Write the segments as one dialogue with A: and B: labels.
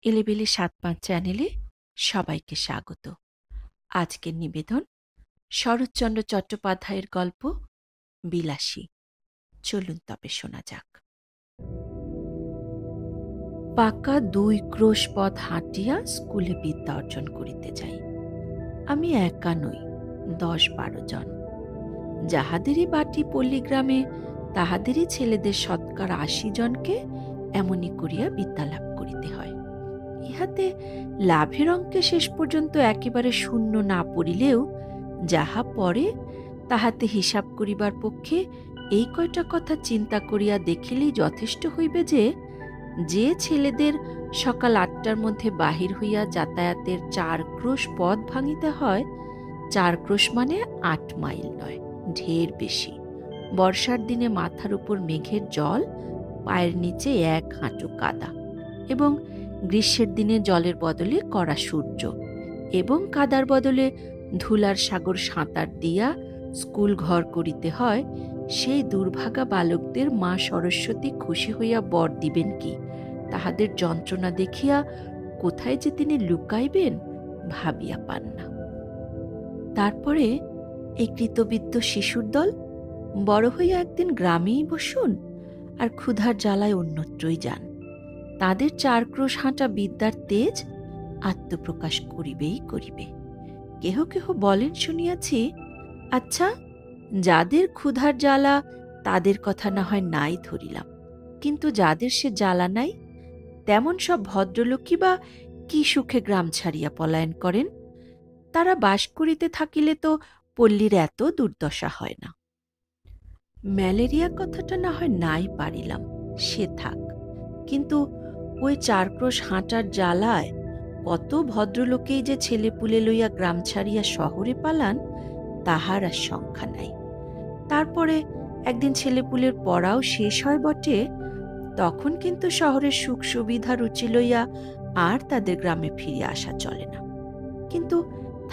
A: এলেবেলে ৭-৫ চ্যানেলে সবাইকে স্বাগত। আজকের নিবেদন শরৎচন্দ্র চট্টোপাধ্যায়ের গল্প বিলাসী। চলুন তবে শোনা যাক। পাকা ২ ক্রোশ পথ হাঁটিয়া স্কুলে বিদ্যা অর্জন করিতে যাই। আমি একা নই, ১০-১২ জন। যাহাদেরই বাটি পল্লীগ্রামে তাহাদেরই ছেলেদের শতকরা ৮০ জনকে এমনি করিয়া বিদ্যালাভ করিতে হয়। ইহাতে লাভের অঙ্কে শেষ পর্যন্ত একেবারে শূন্য না পড়িলেও যাহা পড়ে তাহাতে হিসাব করিবার পক্ষে এই কয়টা কথা চিন্তা করিয়া দেখিলেই যথেষ্ট হইবে যে ছেলেদের সকাল ৮টার মধ্যে বাহির হইয়া যাতায়াতের ৪ ক্রোশ পথ ভাঙিতে হয়, ৪ ক্রোশ মানে ৮ মাইল নয়, ঢের বেশি। বর্ষার দিনে মাথার উপর মেঘের জল, পায়ের নিচে ১ হাঁটু কাদা, এবং গ্রীষ্মের দিনে জলের বদলে কড়া সূর্য, এবং কাদার বদলে ধুলার সাগর সাঁতার দিয়া স্কুল ঘর করিতে হয়, সেই দুর্ভাগা বালকদের মা সরস্বতী খুশি হইয়া বর দিবেন কি, তাহাদের যন্ত্রণা দেখিয়া কোথায় যে তিনি লুকাইবেন ভাবিয়া পান না। তারপরে এই কৃতবিদ্য শিশুর দল বড় হইয়া একদিন গ্রামেই বসুন, আর ক্ষুধার জ্বালায় অন্যত্রই যান। তাদের ৪ ক্রোশ হাঁটা বিদ্যার তেজ আত্মপ্রকাশ করিবেই করিবে। কেহ কেহ বলেন শুনিয়াছি, আচ্ছা, যাদের ক্ষুধার জ্বালা তাদের কথা না হয় নাই ধরিলাম, কিন্তু যাদের সে জ্বালা নাই তেমন সব ভদ্রলোকই বা কি সুখে গ্রাম ছাড়িয়া পলায়ন করেন? তারা বাস করিতে থাকিলে তো পল্লীর এত দুর্দশা হয় না। ম্যালেরিয়া কথাটা না হয় নাই পারিলাম, সে থাক, কিন্তু ওই ৪ ক্রোশ হাঁটার জ্বালায় কত ভদ্রলোকেই যে ছেলেপুলে লইয়া গ্রাম ছাড়িয়া শহরে পালান তাহার আর সংখ্যা নাই। তারপরে একদিন ছেলেপুলের পড়াও শেষ হয় বটে, তখন কিন্তু শহরের সুখ সুবিধা রুচি লইয়া আর তাদের গ্রামে ফিরিয়া আসা চলে না। কিন্তু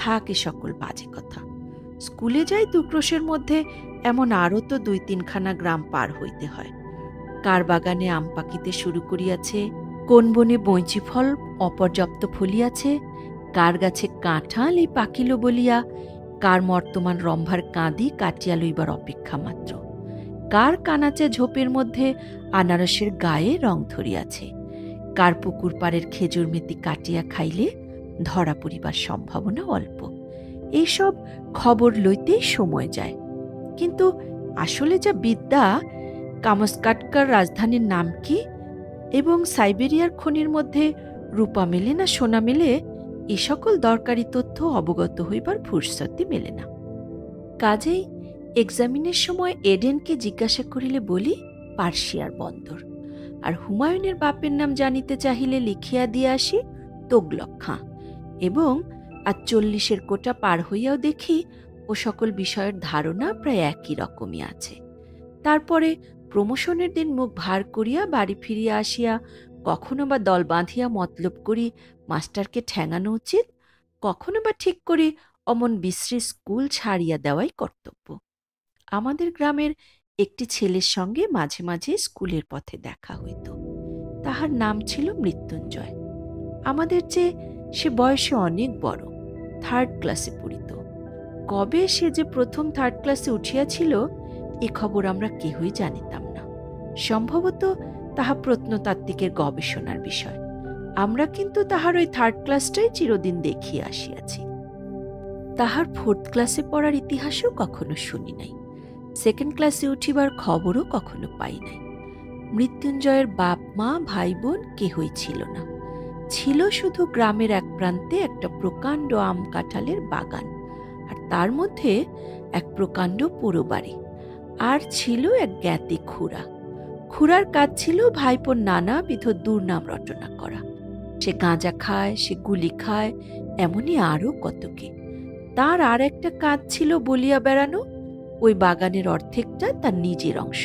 A: থাকে সকল বাজে কথা। স্কুলে যাই ২ ক্রোশের মধ্যে, এমন আরও তো ২-৩ খানা গ্রাম পার হইতে হয়। কার বাগানে আম পাকিতে শুরু করিয়াছে, কোন বনে বৈঁচি ফল অপর্যাপ্ত ফলিয়াছে, কার গাছে কাঁঠাল এই পাকিল বলিয়া কার মর্তমান রম্ভার কাঁদি কাটিয়া লইবার অপেক্ষা মাত্র, কার কানাচে ঝোপের মধ্যে আনারসের গায়ে রং ধরিয়াছে, কার পুকুর পাড়ের খেজুর মেতি কাটিয়া খাইলে ধরা পড়িবার সম্ভাবনা অল্প। এইসব খবর লইতেই সময় যায়। কিন্তু আসলে যা বিদ্যা, কামস্কাটকার রাজধানীর নাম কি, এবং সাইবেরিয়ার খনির মধ্যে রূপা মেলে না সোনা মেলে, এ সকল দরকারি তথ্য অবগত হইবার ফুরসতি মেলে না। কাজেই এক্সামিনের সময় এডেনকে জিজ্ঞাসা করিলে বলি পার্সিয়ার বন্দর, আর হুমায়ুনের বাপের নাম জানিতে চাহিলে লিখিয়া দিয়ে আসি তোগলক খাঁ, এবং আর ৪০-এর কোটা পার হইয়াও দেখি ও সকল বিষয়ের ধারণা প্রায় একই রকমই আছে। তারপরে প্রমোশনের দিন মুখ ভার করিয়া বাড়ি ফিরিয়া আসিয়া কখনো বা দল বাঁধিয়া মতলব করি মাস্টারকে ঠ্যাঙানো উচিত, কখনো বা ঠিক করি অমন বিশ্রী স্কুল ছাড়িয়া দেওয়াই কর্তব্য। আমাদের গ্রামের একটি ছেলের সঙ্গে মাঝে মাঝে স্কুলের পথে দেখা হইত। তাহার নাম ছিল মৃত্যুঞ্জয়। আমাদের চেয়ে সে বয়সে অনেক বড়, 3rd ক্লাসে পড়িত। কবে সে যে প্রথম 3rd ক্লাসে উঠিয়াছিল এ খবর আমরা কেহই জানিতাম না। সম্ভবত তাহা প্রত্নতাত্ত্বিকের গবেষণার বিষয়। আমরা কিন্তু তাহার ওই 3rd ক্লাসটাই চিরদিন দেখিয়া আসিয়াছি। তাহার 4th ক্লাসে পড়ার ইতিহাসও কখনো শুনি নাই। 2nd ক্লাসে উঠিবার খবরও কখনো পাই নাই। মৃত্যুঞ্জয়ের বাপ মা ভাই বোন কেহই ছিল না। ছিল শুধু গ্রামের এক প্রান্তে একটা প্রকাণ্ড আম কাঁঠালের বাগান, আর তার মধ্যে এক প্রকাণ্ড পোড়ো বাড়ি, আর ছিল এক জ্ঞাতি খুড়া। খুড়ার কাজ ছিল ভাইপোর নানাবিধ দুর্নাম রটনা করা। সে গাঁজা খায়, সে গুলি খায়, এমনই আরও কত কি। তার আর একটা কাজ ছিল বলিয়া বেড়ানো, ওই বাগানের অর্ধেকটা তার নিজের অংশ,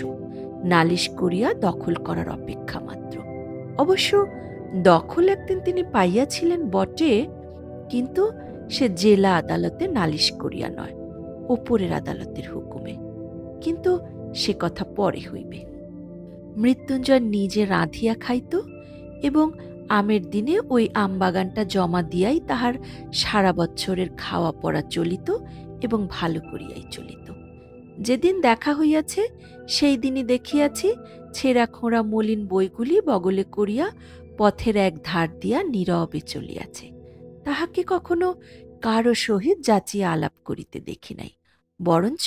A: নালিশ করিয়া দখল করার অপেক্ষা মাত্র। অবশ্য দখল একদিন তিনি পাইয়াছিলেন বটে, কিন্তু সে জেলা আদালতে নালিশ করিয়া নয়, ওপরের আদালতের হুকুমে। কিন্তু সে কথা পরে হইবে। মৃত্যুঞ্জয় নিজে রাঁধিয়া খাইত এবং আমের দিনে ওই আমবাগানটা জমা দিয়াই তাহার সারা বৎসরের খাওয়া পড়া চলিত এবং ভালো করিয়াই চলিত। যেদিন দেখা হইয়াছে সেই দিনই দেখিয়াছি ছেঁড়া খোঁড়া মলিন বইগুলি বগলে করিয়া পথের এক ধার দিয়া নীরবে চলিয়াছে। তাহাকে কখনো কারো সহিত যাচিয়া আলাপ করিতে দেখি নাই, বরঞ্চ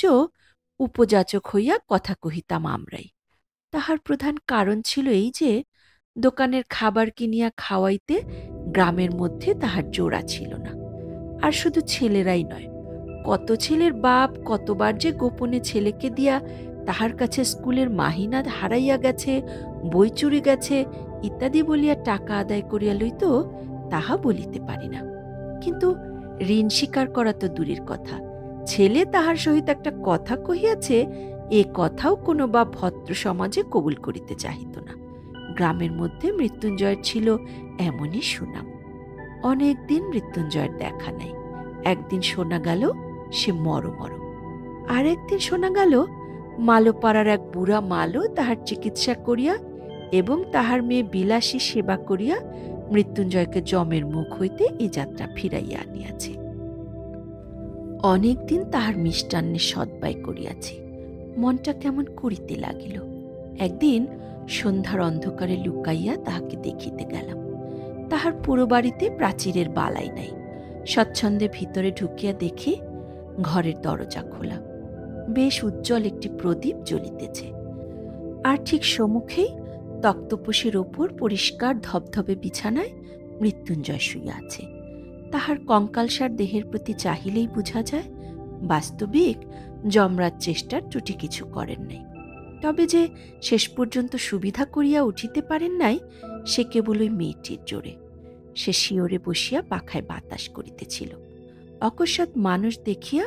A: উপযাচক হইয়া কথা কহিতাম আমরাই। তাহার প্রধান কারণ ছিল এই যে, দোকানের খাবার কিনিয়া খাওয়াইতে গ্রামের মধ্যে তাহার জোড়া ছিল না। আর শুধু ছেলেরাই নয়, কত ছেলের বাপ কতবার যে গোপনে ছেলেকে দিয়া তাহার কাছে স্কুলের মাহিনা হারাইয়া গেছে, বই চুরি গেছে ইত্যাদি বলিয়া টাকা আদায় করিয়া লইত, তাহা বলিতে পারি না। কিন্তু ঋণ স্বীকার করা তো দূরের কথা, ছেলে তাহার সহিত একটা কথা কহিয়াছে এ কথাও কোনো বা ভদ্র সমাজে কবুল করিতে চাহিত না। গ্রামের মধ্যে মৃত্যুঞ্জয়ের ছিল এমনই সুনাম। অনেক দিন মৃত্যুঞ্জয়ের দেখা নাই। একদিন শোনা গেল সে মর, আর একদিন শোনা গেল মালোপাড়ার এক বুড়া মালো তাহার চিকিৎসা করিয়া এবং তাহার মেয়ে বিলাসী সেবা করিয়া মৃত্যুঞ্জয়কে যমের মুখ হইতে এ যাত্রা ফিরাইয়া আনিয়াছে। অনেকদিন তাহার মিষ্টান্নে সদ্বায় করিয়াছে, মনটা কেমন করিতে লাগিল। একদিন সন্ধ্যার অন্ধকারে লুকাইয়া তাহাকে দেখিতে গেলাম। তাহার পুরো বাড়িতে প্রাচীরের বালাই নাই। স্বচ্ছন্দে ভিতরে ঢুকিয়া দেখি ঘরের দরজা খোলা, বেশ উজ্জ্বল একটি প্রদীপ জ্বলিতেছে, আর ঠিক সম্মুখেই তক্তপোষের ওপর পরিষ্কার ধবধবে বিছানায় মৃত্যুঞ্জয় শুইয়া আছে। তাহার কঙ্কালসার দেহের প্রতি চাহিলেই বুঝা যায় বাস্তবিক যমরাজ চেষ্টার ত্রুটি কিছু করেন নাই। তবে যে শেষ পর্যন্ত সুবিধা করিয়া উঠিতে পারেন নাই সে কেবল ওই মেয়েটির জোরে। সে শিওরে বসিয়া পাখায় বাতাস করিতেছিল। অকস্মাৎ মানুষ দেখিয়া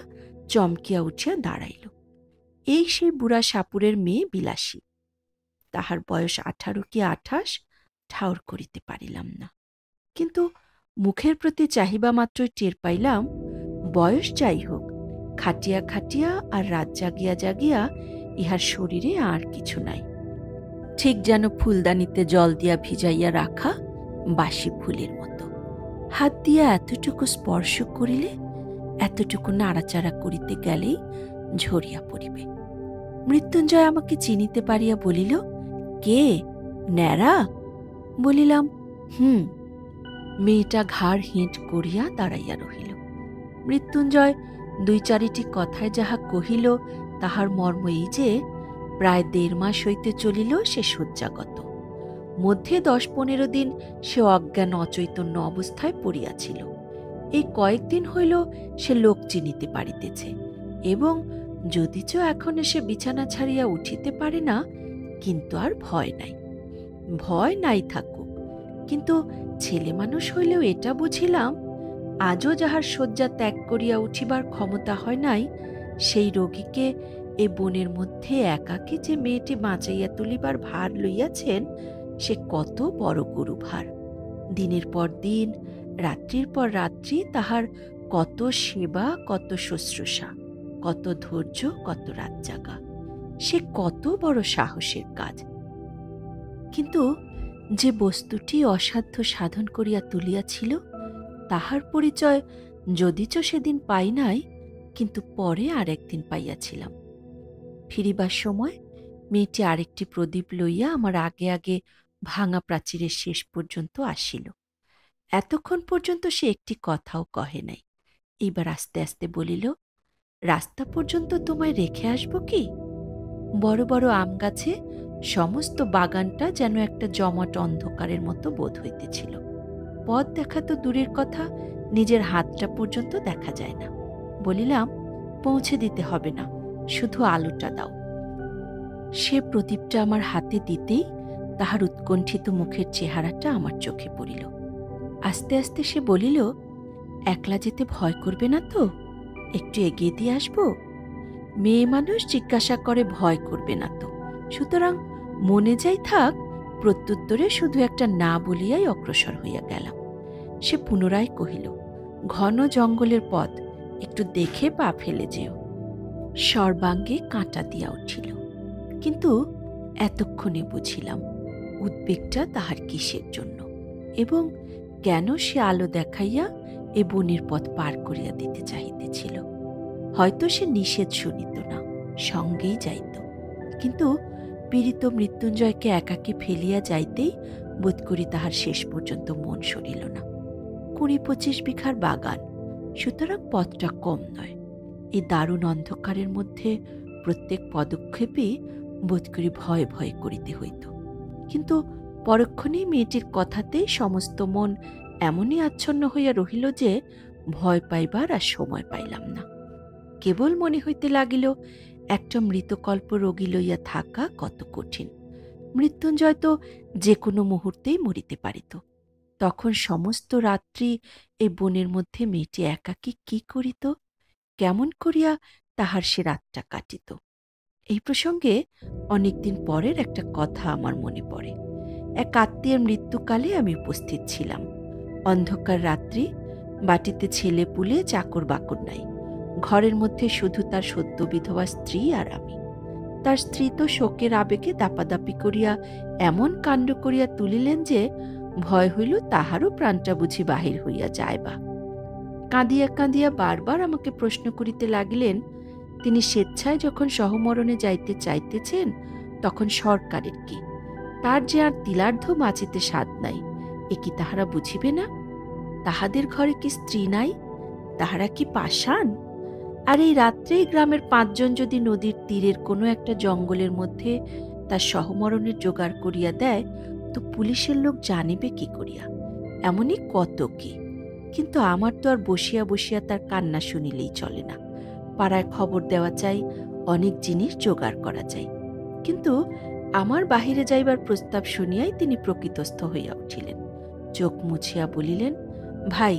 A: চমকিয়া উঠিয়া দাঁড়াইল। এই সেই বুড়া সাপুরের মেয়ে বিলাসী। তাহার বয়স 18 কি 28 ঠাউর করিতে পারিলাম না, কিন্তু মুখের প্রতি চাহিবা মাত্রই টের পাইলাম বয়স যাই হোক, খাটিয়া খাটিয়া আর রাত জাগিয়া জাগিয়া ইহার শরীরে আর কিছু নাই। ঠিক যেন ফুলদানিতে জল দিয়া ভিজাইয়া রাখা বাসি ফুলের মতো। হাত দিয়া এতটুকু স্পর্শ করিলে, এতটুকু নাড়াচাড়া করিতে গেলেই ঝরিয়া পড়িবে। মৃত্যুঞ্জয় আমাকে চিনিতে পারিয়া বলিল, কে, ন্যাড়া? বলিলাম, হুম। মেয়েটা ঘাড় হেঁট করিয়া দাঁড়াইয়া রহিল। মৃত্যুঞ্জয় 2-4টি কথায় যাহা কহিল তাহার মর্ম এই যে, প্রায় 1.5 মাস হইতে চলিল সে শয্যাগত। মধ্যে 10-15 দিন সে অজ্ঞান অচৈতন্য অবস্থায় পড়িয়াছিল। এই কয়েকদিন হইল সে লোক চিনিতে পারিতেছে, এবং যদিচ এখন সে বিছানা ছাড়িয়া উঠিতে পারে না, কিন্তু আর ভয় নাই। ভয় নাই থাকুক, কিন্তু ছেলে মানুষ হইলেও এটা বুঝিলাম আজও যাহার শয্যা ত্যাগ করিয়া উঠিবার ক্ষমতা হয় নাই, সেই রোগীকে এ বনের মধ্যে একাকী যে মেয়েটি বাঁচাইয়া তুলিবার ভার লইয়াছেন, সে কত বড় গুরু ভার। দিনের পর দিন, রাত্রির পর রাত্রি তাহার কত সেবা, কত শুশ্রূষা, কত ধৈর্য, কত রাত জাগা, সে কত বড় সাহসের কাজ। কিন্তু যে বস্তুটি অসাধ্য সাধন করিয়া তুলিয়াছিল, তাহার পরিচয় যদিচ সেদিন পাই নাই, কিন্তু পরে আর একদিন পাইয়াছিলাম। ফিরিবার সময় মেয়েটি আরেকটি প্রদীপ লইয়া আমার আগে আগে ভাঙা প্রাচীরের শেষ পর্যন্ত আসিল। এতক্ষণ পর্যন্ত সে একটি কথাও কহে নাই। এইবার আস্তে আস্তে বলিল, রাস্তা পর্যন্ত তোমায় রেখে আসব কি? বড় বড় আম গাছে সমস্ত বাগানটা যেন একটা জমাট অন্ধকারের মতো বোধ হইতেছিল। পথ দেখা তো দূরের কথা, নিজের হাতটা পর্যন্ত দেখা যায় না। বলিলাম, পৌঁছে দিতে হবে না, শুধু আলোটা দাও। সে প্রদীপটা আমার হাতে দিতেই তাহার উৎকণ্ঠিত মুখের চেহারাটা আমার চোখে পড়িল। আস্তে আস্তে সে বলিল, একলা যেতে ভয় করবে না তো? একটু এগিয়ে দিয়ে আসব? মেয়ে মানুষ জিজ্ঞাসা করে ভয় করবে না তো, সুতরাং মনে যাই থাক। প্রত্যুত্তরে শুধু একটা না বলিয়াই অগ্রসর হইয়া গেলাম। সে পুনরায় কহিল, ঘন জঙ্গলের পথ, একটু দেখে পা ফেলে যেও। সর্বাঙ্গে কাঁটা দিয়া উঠিল, কিন্তু এতক্ষণে বুঝিলাম উদ্বেগটা তাহার কিসের জন্য। এবং কেন সে আলো দেখাইয়া এ বনের পথ পার করিয়া দিতে চাহিতেছিল। হয়তো সে নিষেধ শুনিত না, সঙ্গেই যাইত, কিন্তু পীড়িত মৃত্যুঞ্জয়কে একাকী ফেলিয়া যাইতেই বোধ করি তাহার শেষ পর্যন্ত মন সরিল না। ২০-২৫ বিঘার বাগান, সুতরাং পথটা কম নয়। এই দারুণ অন্ধকারের মধ্যে প্রত্যেক পদক্ষেপেই বোধ করি ভয় ভয় করিতে হইত। কিন্তু পরক্ষণেই মেয়েটির কথাতেই সমস্ত মন এমনই আচ্ছন্ন হইয়া রহিল যে ভয় পাইবার আর সময় পাইলাম না। কেবল মনে হইতে লাগিল একটা মৃতকল্প রোগী লইয়া থাকা কত কঠিন। মৃত্যুঞ্জয় তো যে কোনো মুহূর্তেই মরিতে পারিত। তখন সমস্ত রাত্রি এই বনের মধ্যে মেয়েটি একাকী কি করিত, কেমন করিয়া তাহার সে রাতটা কাটিত। এই প্রসঙ্গে অনেকদিন পরের একটা কথা আমার মনে পড়ে। এক আত্মীয়ের মৃত্যুকালে আমি উপস্থিত ছিলাম। অন্ধকার রাত্রি, বাটিতে ছেলে পুলে চাকর বাকর নাই। ঘরের মধ্যে শুধু তার সদ্য বিধবা স্ত্রী আর আমি। তার স্ত্রী তো শোকের আবেগে দাপাদাপি করিয়া এমন কাণ্ড করিয়া তুলিলেন যে ভয় হইল তাহারও প্রাণটা বুঝি বাহির হইয়া যায় বা। কাঁদিয়া কাঁদিয়া বারবার আমাকে প্রশ্ন করিতে লাগিলেন, তিনি স্বেচ্ছায় যখন সহমরণে যাইতে চাইতেছেন তখন সরকারের কি? তার যে আর তিলার্ধ মাচিতে স্বাদ নাই, এ কি তাহারা বুঝিবে না? তাহাদের ঘরে কি স্ত্রী নাই? তাহারা কি পাষাণ? আর এই রাত্রেই গ্রামের ৫ জন যদি নদীর তীরের কোনো একটা জঙ্গলের মধ্যে তার সহমরণের জোগাড় করিয়া দেয়, তো পুলিশের লোক জানিবে কি করিয়া? এমনই কত কি। কিন্তু আমার তো আর বসিয়া বসিয়া তার কান্না শুনিলেই চলে না। পাড়ায় খবর দেওয়া চাই, অনেক জিনিস জোগাড় করা চাই। কিন্তু আমার বাহিরে যাইবার প্রস্তাব শুনিয়াই তিনি প্রকৃতস্থ হইয়া উঠিলেন। চোখ মুছিয়া বলিলেন, ভাই,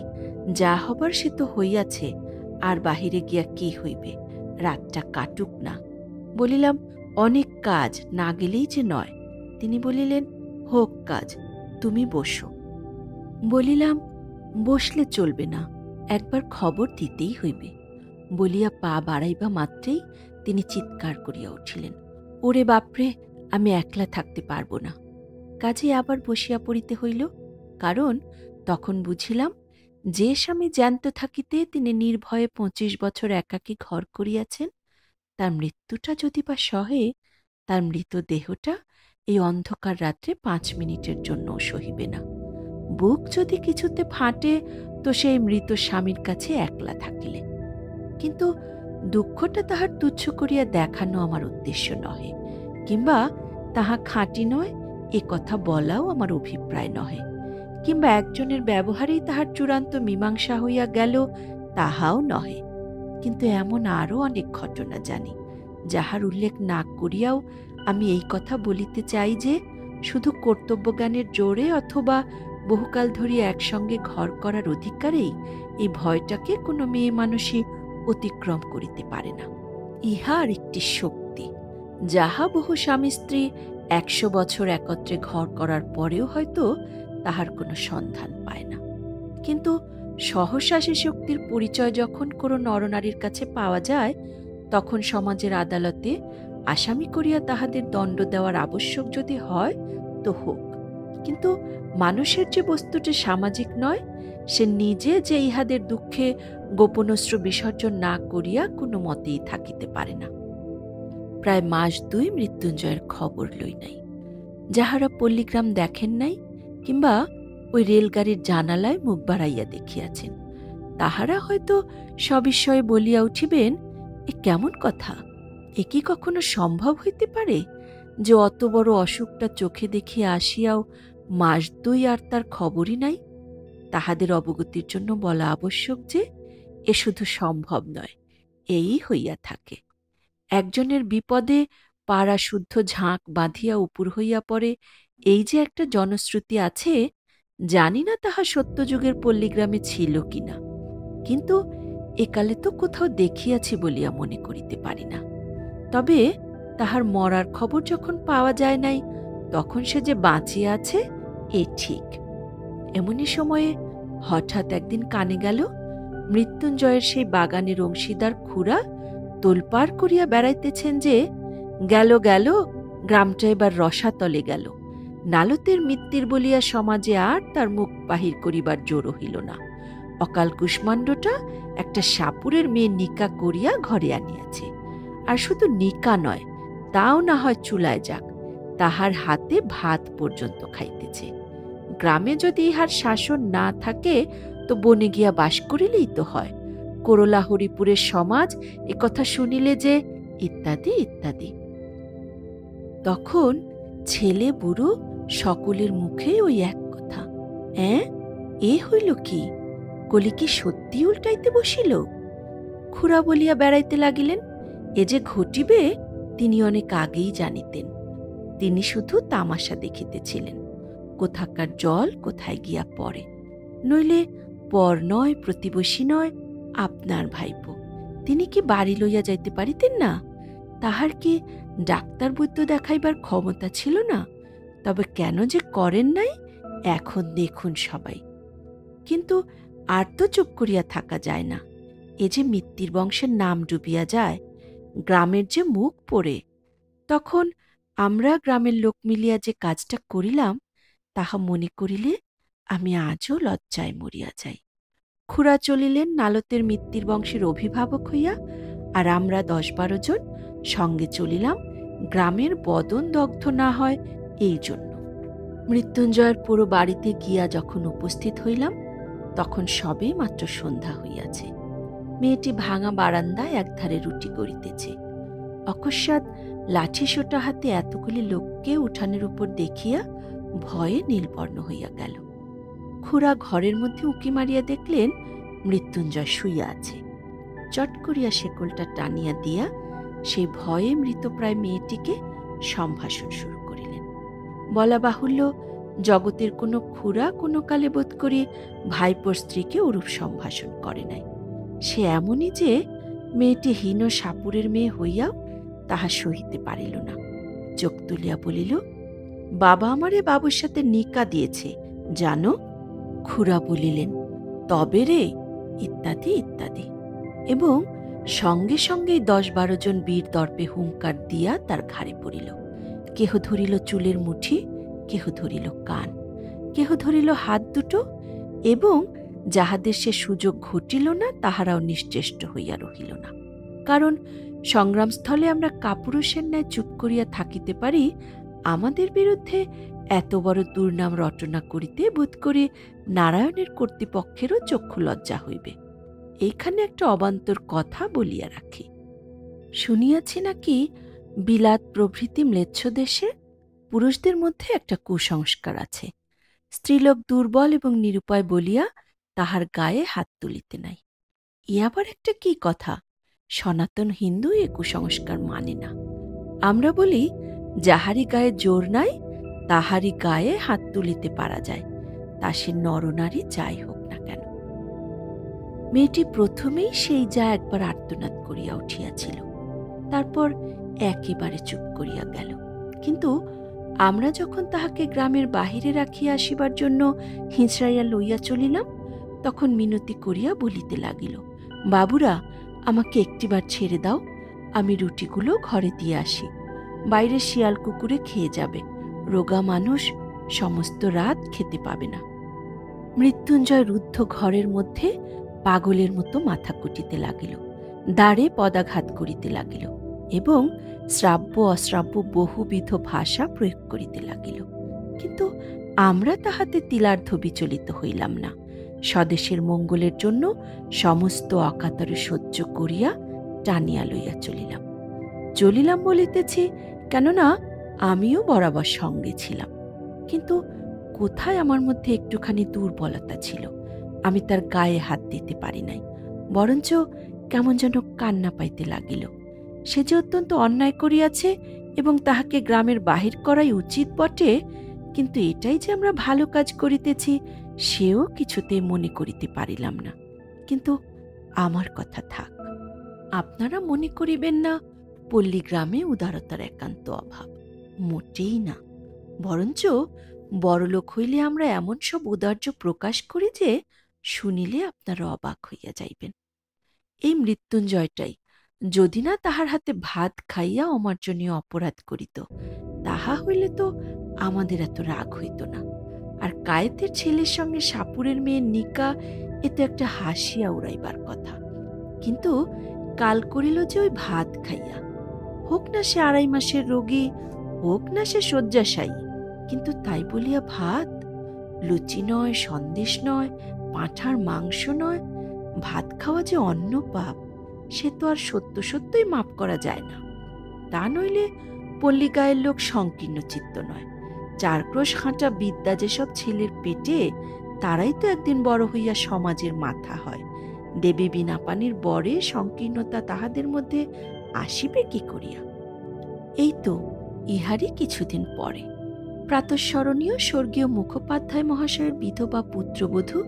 A: যা হবার সে তো হইয়াছে, আর বাহিরে গিয়া কি হইবে, রাতটা কাটুক না। বলিলাম, অনেক কাজ, না গেলেই যে নয়। তিনি বলিলেন, হোক কাজ, তুমি বসো। বলিলাম, বসলে চলবে না, একবার খবর দিতেই হইবে। বলিয়া পা বাড়াইবা মাত্রেই তিনি চিৎকার করিয়া উঠিলেন, ওরে বাপরে, আমি একলা থাকতে পারব না। কাজে আবার বসিয়া পড়িতে হইল। কারণ তখন বুঝিলাম, যে স্বামী জ্যান্ত থাকিতে তিনি নির্ভয়ে ২৫ বছর একাকী ঘর করিয়াছেন, তার মৃত্যুটা যদি বা সহে, তার মৃতদেহটা এই অন্ধকার রাত্রে ৫ মিনিটের জন্য সহিবে না। বুক যদি কিছুতে ফাটে, তো সেই মৃত স্বামীর কাছে একলা থাকিলে। কিন্তু দুঃখটা তাহার তুচ্ছ করিয়া দেখানো আমার উদ্দেশ্য নহে, কিংবা তাহা খাঁটি নয় এ কথা বলাও আমার অভিপ্রায় নহে, কিংবা একজনের ব্যবহারেই তাহার চূড়ান্ত মীমাংসা হইয়া গেল তাহাও নহে। কিন্তু এমন আরও অনেক ঘটনা জানি, যাহার উল্লেখ না করিয়াও আমি এই কথা বলিতে চাই যে শুধু কর্তব্যজ্ঞানের জোরে অথবা বহুকাল ধরিয়া একসঙ্গে ঘর করার অধিকারেই এই ভয়টাকে কোনো মেয়ে মানুষই অতিক্রম করিতে পারে না। ইহা আর একটি শক্তি, যাহা বহু স্বামী স্ত্রী ১০০ বছর একত্রে ঘর করার পরেও হয়তো তাহার কোনো সন্ধান পায় না। কিন্তু সহসা সে শক্তির পরিচয় যখন কোনো নরনারীর কাছে পাওয়া যায়, তখন সমাজের আদালতে আসামি করিয়া তাহাদের দণ্ড দেওয়ার আবশ্যক যদি হয় তো হোক। কিন্তু মানুষের যে বস্তুটি সামাজিক নয়, সে নিজে যে ইহাদের দুঃখে গোপনশ্রু বিসর্জন না করিয়া কোনো মতেই থাকিতে পারে না। প্রায় মাস ২ মৃত্যুঞ্জয়ের খবর লই নাই। যাহারা পল্লীগ্রাম দেখেন নাই, কিংবা ওই রেলগাড়ির জানালায় মুখ বাড়াইয়া দেখিয়াছেন, তাহারা হয়তো সবিস্ময়ে বলিয়া উঠিবেন, এ কেমন কথা? এ কি কখনো সম্ভব হইতে পারে যে অত বড় অসুখটা চোখে দেখিয়া আসিয়াও মাস ২ আর তার খবরই নাই? তাহাদের অবগতির জন্য বলা আবশ্যক যে এ শুধু সম্ভব নয়, এই হইয়া থাকে। একজনের বিপদে পাড়া শুদ্ধ ঝাঁক বাঁধিয়া উপুর হইয়া পড়ে, এই যে একটা জনশ্রুতি আছে, জানি না তাহা সত্যযুগের পল্লীগ্রামে ছিল কিনা, কিন্তু একালে তো কোথাও দেখিয়াছি বলিয়া মনে করিতে পারি না। তবে তাহার মরার খবর যখন পাওয়া যায় নাই, তখন সে যে বাঁচিয়া আছে এ ঠিক। এমনি সময়ে হঠাৎ একদিন কানে গেল, মৃত্যুঞ্জয়ের সেই বাগানের অংশীদার খুড়া তোলপাড় করিয়া বেড়াইতেছেন যে, গেল গেল, গ্রামটা এবার রসাতলে গেল, নালতের মৃত্যুর বলিয়া সমাজে আর তার মুখ বাহির করিবার জোর হইল না। অকাল কুষ্মাণ্ডটা একটা সাপুরের মেয়ে নিকা করিয়া ঘরে আনিয়াছে। আর শুধু নিকা নয়, তাও না হয় চুলায় যাক, তাহার হাতে ভাত পর্যন্ত খাইতেছে। গ্রামে যদি ইহার শাসন না থাকে তো বনে গিয়া বাস করিলেই তো হয়। করলা হরিপুরের সমাজ একথা শুনিলে যে ইত্যাদি ইত্যাদি। তখন ছেলে বুড়ো সকলের মুখে ওই এক কথা, এ হইল কি? কলি কি সত্যি উল্টাইতে বসিল? খুড়া বলিয়া বেড়াইতে লাগিলেন, এ যে ঘটিবে তিনি অনেক আগেই জানিতেন। তিনি শুধু তামাশা দেখিতেছিলেন, কোথাকার জল কোথায় গিয়া পড়ে। নইলে পর নয়, প্রতিবেশী নয়, আপনার ভাইপো। তিনি কি বাড়ি লইয়া যাইতে পারিতেন না? তাহার কি ডাক্তার বৈদ্য দেখাইবার ক্ষমতা ছিল না? তবে কেন যে করেন নাই এখন দেখুন সবাই। কিন্তু আর তো চুপ করিয়া থাকা যায় না। এ যে মিত্তির বংশের নাম ডুবিয়া যায়, গ্রামের যে মুখ পড়ে। তখন আমরা গ্রামের লোক মিলিয়া যে কাজটা করিলাম, তাহা মনে করিলে আমি আজও লজ্জায় মরিয়া যাই। খুড়া চলিলেন নালতের মিত্তির বংশের অভিভাবক হইয়া, আর আমরা 10-12 জন সঙ্গে চলিলাম গ্রামের বদন দগ্ধ না হয় এই জন্য। মৃত্যুঞ্জয়ের পুরো বাড়িতে গিয়া যখন উপস্থিত হইলাম, তখন সবে মাত্র সন্ধ্যা হইয়াছে। মেয়েটি ভাঙা বারান্দায় একধারে রুটি করিতেছে। অকস্মাৎ লাঠিসোঁটা হাতে এতগুলি লোককে উঠানের উপর দেখিয়া ভয়ে নীলবর্ণ হইয়া গেল। খুড়া ঘরের মধ্যে উঁকি মারিয়া দেখলেন মৃত্যুঞ্জয় শুইয়া আছে। চট করিয়া শেকলটা টানিয়া দিয়া সেই ভয়ে মৃতপ্রায় মেয়েটিকে সম্ভাষণ শুরু করিলেন। বলা বাহুল্য, জগতের কোনো খুড়া কোনো কালে বোধ করি ভাইপোর স্ত্রীকে ওরূপ সম্ভাষণ করে নাই। সে এমনই যে মেয়েটি হীন সাপুরের মেয়ে হইয়াও তাহা সহিতে পারিল না। চোখ তুলিয়া বলিল, বাবা আমারে বাবুর সাথে নিকা দিয়েছে জানো? খুড়া বলিলেন, তবে রে, ইত্যাদি ইত্যাদি। এবং সঙ্গে সঙ্গেই 10-12 জন বীর দর্পে হুঙ্কার দিয়া তার ঘাড়ে পড়িল। কেহ ধরিল চুলের মুঠি, কেহ ধরিল কান, কেহ ধরিল হাত দুটো, এবং যাহাদের সে সুযোগ ঘটিল না তাহারাও নিশ্চেষ্ট হইয়া রহিল না। কারণ সংগ্রামস্থলে আমরা কাপুরুষের ন্যায় চুপ করিয়া থাকিতে পারি, আমাদের বিরুদ্ধে এত বড় দুর্নাম রটনা করিতে বোধ করি নারায়ণের কর্তৃপক্ষেরও চক্ষু লজ্জা হইবে। এইখানে একটা অবান্তর কথা বলিয়া রাখি। শুনিয়াছি নাকি বিলাত প্রভৃতি ম্লেচ্ছ দেশে পুরুষদের মধ্যে একটা কুসংস্কার আছে, স্ত্রীলোক দুর্বল এবং নিরুপায় বলিয়া তাহার গায়ে হাত তুলিতে নাই। ই আবার একটা কি কথা? সনাতন হিন্দু এ কুসংস্কার মানে না। আমরা বলি, যাহারি গায়ে জোর নাই তাহারি গায়ে হাত তুলিতে পারা যায়, তা সে নরনারী যাই হোক না কেন। মেয়েটি প্রথমেই সেই যা একবার আর্তনাদ করিয়া উঠিয়াছিল, তারপর একেবারে চুপ করিয়া গেল। কিন্তু আমরা যখন তাহাকে গ্রামের বাহিরে রাখিয়া আসিবার জন্য হিঁচড়াইয়া লইয়া চলিলাম, তখন মিনতি করিয়া বলিতে লাগিল, বাবুরা, আমাকে একটিবার ছেড়ে দাও, আমি রুটিগুলো ঘরে দিয়ে আসি। বাইরে শিয়াল কুকুরে খেয়ে যাবে, রোগা মানুষ সমস্ত রাত খেতে পাবে না। মৃত্যুঞ্জয় রুদ্ধ ঘরের মধ্যে পাগলের মতো মাথা কুটিতে লাগিল, দ্বারে পদাঘাত করিতে লাগিল এবং শ্রাব্য অশ্রাব্য বহুবিধ ভাষা প্রয়োগ করিতে লাগিল। কিন্তু আমরা তাহাতে তিলার্ধ বিচলিত হইলাম না। স্বদেশের মঙ্গলের জন্য সমস্ত অকাতরে সহ্য করিয়া টানিয়া লইয়া চলিলাম বলিতেছি, কেননা আমিও বরাবর সঙ্গে ছিলাম। কিন্তু কোথায় আমার মধ্যে একটুখানি দুর্বলতা ছিল, আমি তার গায়ে হাত দিতে পারি নাই, বরঞ্চ কেমন যেন কান্না পাইতে লাগিল। সে যে অত্যন্ত অন্যায় করিয়াছে এবং তাহাকে গ্রামের বাহির করাই উচিত বটে, কিন্তু এটাই যে আমরা ভালো কাজ করিতেছি সেও কিছুতে মনে করিতে পারিলাম না। কিন্তু আমার কথা থাক, আপনারা মনে করিবেন না পল্লীগ্রামে উদারতার একান্ত অভাব, মোটেই না। বরঞ্চ বড়লোক হইলে আমরা এমন সব উদার্য প্রকাশ করি যে শুনিলে আপনারা অবাক হইয়া যাইবেন। এই মৃত্যুঞ্জয়টাই যদি না তাহার হাতে ভাত খাইয়া অমার্জনীয় অপরাধ করিত, তাহা হইলে তো আমাদের এত রাগ হইত না। আর কায়েতের ছেলের সঙ্গে সাপুরের মেয়ের নিকা, এ তো একটা হাসিয়া উড়াইবার কথা। কিন্তু কাল করিল যে ওই ভাত খাইয়া, হোক না সে 2.5 মাসের রোগী, হোক না সে শয্যাশায়ী, কিন্তু তাই বলিয়া ভাত, লুচি নয়, সন্দেশ নয়, পাঁঠার মাংস নয়, ভাত খাওয়া যে অন্য পাপ, সে তো আর সত্য সত্যই মাপ করা যায় না। তা নইলে পল্লীগায়ের লোক সংকীর্ণ চিত্ত নয়। 4 ক্রোশ হাঁটা বিদ্যা যেসব ছেলের পেটে, তারাই তো একদিন বড় হইয়া সমাজের মাথা হয়। দেবী বিনা পানির বরে সংকীর্ণতা তাহাদের মধ্যে আসিবে কি করিয়া? এই তো ইহারই কিছুদিন পরে প্রাতঃস্মরণীয় স্বর্গীয় মুখোপাধ্যায় মহাশয়ের বিধবা পুত্রবধূ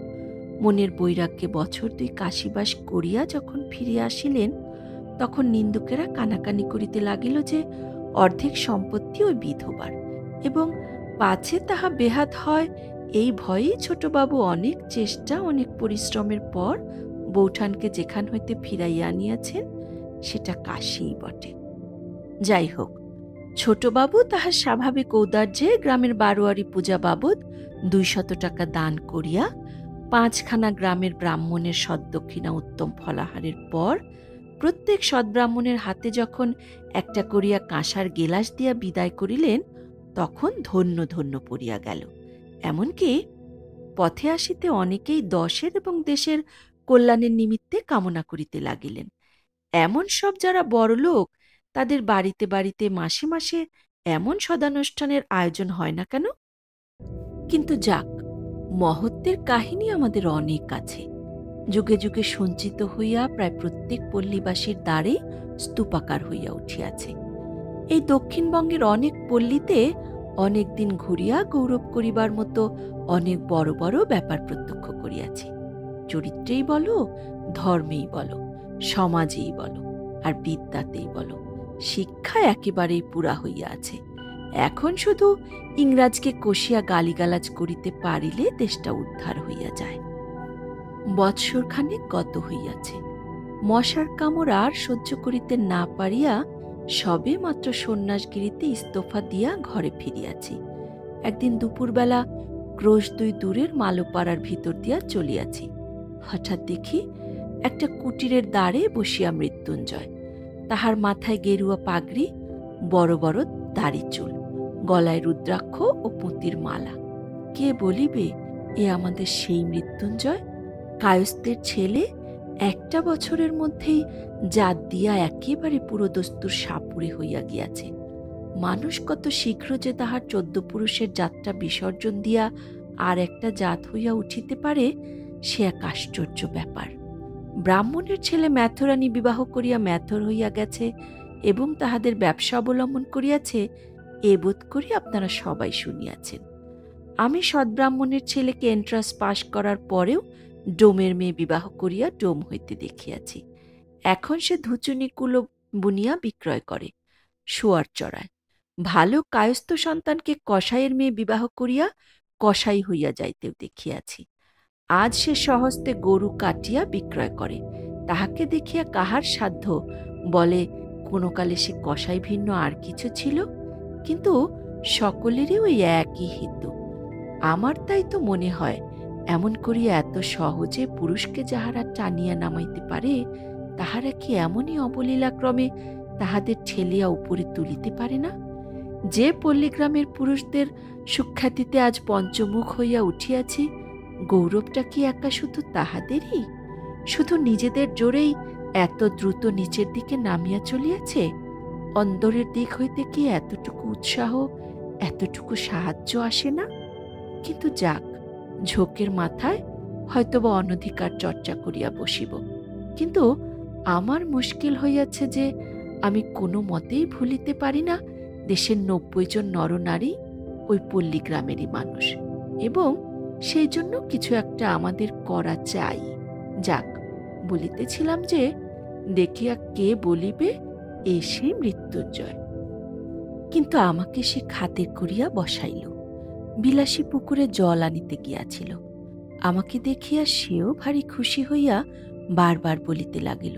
A: মনের বৈরাগ্যে বছর 2 কাশীবাস করিয়া যখন ফিরিয়া আসিলেন, তখন নিন্দুকেরা কানাকানি করিতে লাগিল যে অর্ধেক সম্পত্তি ওই বিধবার, এবং পাছে তাহা বেহাত হয় এই ভয়েই ছোটবাবু অনেক চেষ্টা অনেক পরিশ্রমের পর বৌঠানকে যেখান হইতে ফিরাইয়া আনিয়াছেন, সেটা কাশীই বটে। যাই হোক, ছোটবাবু তাহার স্বাভাবিক ঔদার্যে গ্রামের বারোয়ারি পূজা বাবদ 200 টাকা দান করিয়া 5খানা গ্রামের ব্রাহ্মণের সদ্দক্ষিণা উত্তম ফলাহারের পর প্রত্যেক সদ্ব্রাহ্মণের হাতে যখন একটা করিয়া কাঁসার গেলাস দিয়া বিদায় করিলেন, তখন ধন্য ধন্য পড়িয়া গেল। এমনকি পথে আসিতে অনেকেই দশের এবং দেশের কল্যাণের নিমিত্তে কামনা করিতে লাগিলেন। এমন সব যারা বড়লোক, তাদের বাড়িতে বাড়িতে মাসে মাসে এমন সদানুষ্ঠানের আয়োজন হয় না কেন? কিন্তু যাক, মহত্বের কাহিনী আমাদের অনেক আছে। যুগে যুগে সঞ্চিত হইয়া প্রায় প্রত্যেক পল্লীবাসীর দ্বারে স্তূপাকার হইয়া উঠিয়াছে। এই দক্ষিণবঙ্গের অনেক পল্লীতে অনেক দিন ঘুরিয়া গৌরব করিবার মতো অনেক বড় বড় ব্যাপার প্রত্যক্ষ করিয়াছি। চরিত্রেই বলো, ধর্মেই বলো, সমাজেই বলো, আর বিদ্যাতেই বলো, শিক্ষা একেবারেই পুরা হইয়া আছে। এখন শুধু ইংরাজকে কষিয়া গালিগালাজ করিতে পারিলে দেশটা উদ্ধার হইয়া যায়। বৎসরখানেক গত হইয়াছে, মশার কামড় আর সহ্য করিতে না পারিয়া সবে মাত্র সন্ন্যাসগিরিতে ইস্তফা দিয়া ঘরে ফিরিয়াছি। একদিন দুপুরবেলা ক্রোশ 2 দূরের মালোপাড়ার ভিতর দিয়া চলিয়াছি। হঠাৎ দেখি একটা কুটিরের দ্বারে বসিয়া মৃত্যুঞ্জয়। তাহার মাথায় গেরুয়া পাগড়ি, বড় বড় দাড়ি চুল, গলায় রুদ্রাক্ষ ও পুঁতির মালা। কে বলিবে এ আমাদের সেই মৃত্যুঞ্জয়? কায়স্থের ছেলে 1টা বছরের মধ্যেই জাত দিয়া একেবারে পুরো দস্তুর সাপুরে হইয়া গিয়াছে। মানুষ কত শীঘ্র যে তাহার 14 পুরুষের জাতটা বিসর্জন দিয়া আর একটা জাত হইয়া উঠিতে পারে, সে এক আশ্চর্য ব্যাপার। ব্রাহ্মণের ছেলে ম্যাথরানী বিবাহ করিয়া ম্যাথর হইয়া গেছে এবং তাহাদের ব্যবসা অবলম্বন করিয়াছে, এ বোধ করি আপনারা সবাই শুনিয়াছেন। আমি সদ্ব্রাহ্মণের ছেলেকে এন্ট্রান্স পাশ করার পরেও ডোমের মেয়ে বিবাহ করিয়া ডোম হইতে দেখিয়াছি। এখন সে ধুচুনি কুলো বুনিয়া বিক্রয় করে, শোয়ার চড়ায়। ভালো কায়স্থ সন্তানকে কসাইয়ের মেয়ে বিবাহ করিয়া কসাই হইয়া যাইতেও দেখিয়াছি। আজ সে স্বহস্তে গরু কাটিয়া বিক্রয় করে। তাহাকে দেখিয়া কাহার সাধ্য বলে কোনো কালে সে কসাই ভিন্ন আর কিছু ছিল? কিন্তু সকলেরই ওই একই হেতু। আমার তাই তো মনে হয়, এমন করিয়া এত সহজে পুরুষকে যাহারা টানিয়া নামাইতে পারে, তাহারা কি এমনই অবলীলাক্রমে তাহাদের ঠেলিয়া উপরে তুলিতে পারে না? যে পল্লীগ্রামের পুরুষদের সুখ্যাতিতে আজ পঞ্চমুখ হইয়া উঠিয়াছি, গৌরবটা কি একা শুধু তাহাদেরই? শুধু নিজেদের জোরেই এত দ্রুত নিচের দিকে নামিয়া চলিয়াছে? অন্দরের দিক হইতে কি এতটুকু উৎসাহ, এতটুকু সাহায্য আসে না? কিন্তু যাক, ঝোঁকের মাথায় হয়তোবা অনধিকার চর্চা করিয়া বসিব। কিন্তু আমার মুশকিল হইয়াছে যে আমি কোনো মতেই ভুলিতে পারি না দেশের 90 জন নরনারী ওই পল্লীগ্রামেরই মানুষ, এবং সেই জন্য কিছু একটা আমাদের করা চাই। যাক, বলিতেছিলাম যে দেখিয়া কে বলিবে এ সেই মৃত্যুঞ্জয়। কিন্তু আমাকে সে খাতির করিয়া বসাইল। বিলাসী পুকুরে জল আনিতে গিয়াছিল। আমাকে দেখিয়া সেও ভারী খুশি হইয়া বারবার বলিতে লাগিল,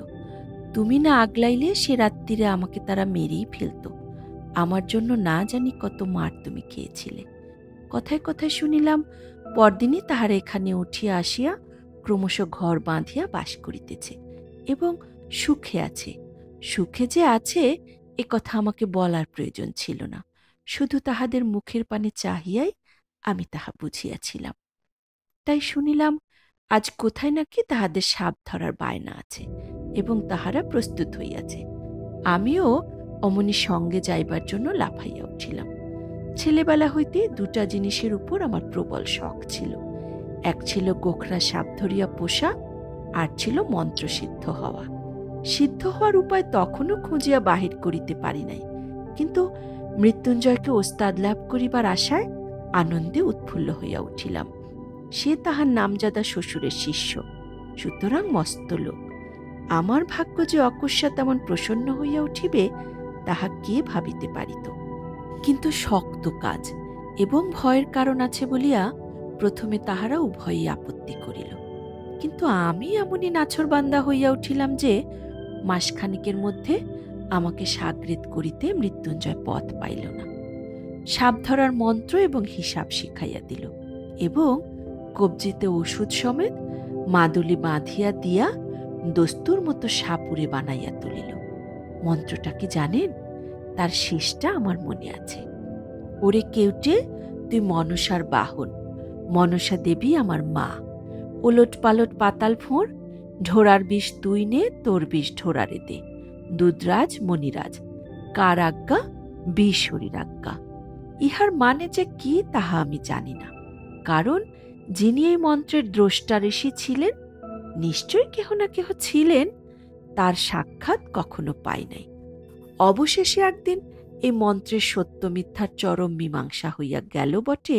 A: তুমি না আগলাইলে সে রাত্রিরে আমাকে তারা মেরেই ফেলত। আমার জন্য না জানি কত মার তুমি খেয়েছিলে। কথায় কথায় শুনিলাম পরদিনই তাহারা এখানে উঠিয়া আসিয়া ক্রমশ ঘর বাঁধিয়া বাস করিতেছে এবং সুখে আছে। সুখে যে আছে এ কথা আমাকে বলার প্রয়োজন ছিল না, শুধু তাহাদের মুখের পানে চাহিয়াই আমি তাহা বুঝিয়াছিলাম। তাই শুনিলাম আজ কোথায় নাকি তাহাদের সাপ ধরার বায়না আছে এবং তাহারা প্রস্তুত হইয়াছে। আমিও অমনি সঙ্গে যাইবার জন্য লাফাইয়া উঠিলাম। ছেলেবেলা হইতে দুটা জিনিসের উপর আমার প্রবল শখ ছিল। এক ছিল গোখরা সাপ ধরিয়া পোষা, আর ছিল মন্ত্রসিদ্ধ হওয়া। সিদ্ধ হওয়ার উপায় তখনও খুঁজিয়া বাহির করিতে পারি নাই, কিন্তু মৃত্যুঞ্জয়কে ওস্তাদ লাভ করিবার আশায় আনন্দে উৎফুল্ল হইয়া উঠিলাম। সে তাহার নামজাদা শ্বশুরের শিষ্য, সুতরাং মস্ত লোক। আমার ভাগ্য যে অকস্মাৎ তেমন প্রসন্ন হইয়া উঠিবে তাহা কে ভাবিতে পারিত। কিন্তু শক্ত কাজ এবং ভয়ের কারণ আছে বলিয়া প্রথমে তাহারা উভয়ই আপত্তি করিল। কিন্তু আমি এমনই নাছরবান্দা হইয়া উঠিলাম যে মাসখানেকের মধ্যে আমাকে সাগরেদ করিতে মৃত্যুঞ্জয় পথ পাইল না। সাপ ধরার মন্ত্র এবং হিসাব শিখাইয়া দিল এবং কবজিতে ওষুধ সমেত মাদুলি বাঁধিয়া দিয়া দস্তুর মতো সাপুরে বানাইয়া তুলিল। মন্ত্রটা কি জানেন? তার শেষটা আমার মনে আছে। ওরে কেউটে, তুই মনসার বাহন, মনসা দেবী আমার মা। ওলট পালট পাতাল ফোঁড়, ঢোড়ার বিষ তুই নে, তোর বিষ ঢোড়ারে দে। দুধরাজ মণিরাজ, কার আজ্ঞা? বিষ হরির আজ্ঞা। ইহার মানে যে কি তাহা আমি জানি না, কারণ যিনি এই মন্ত্রের দ্রষ্টা ঋষি ছিলেন, নিশ্চয়ই কেহ না কেহ ছিলেন, তার সাক্ষাৎ কখনো পাই নাই। অবশেষে একদিন এই মন্ত্রের সত্য মিথ্যার চরম মীমাংসা হইয়া গেল বটে,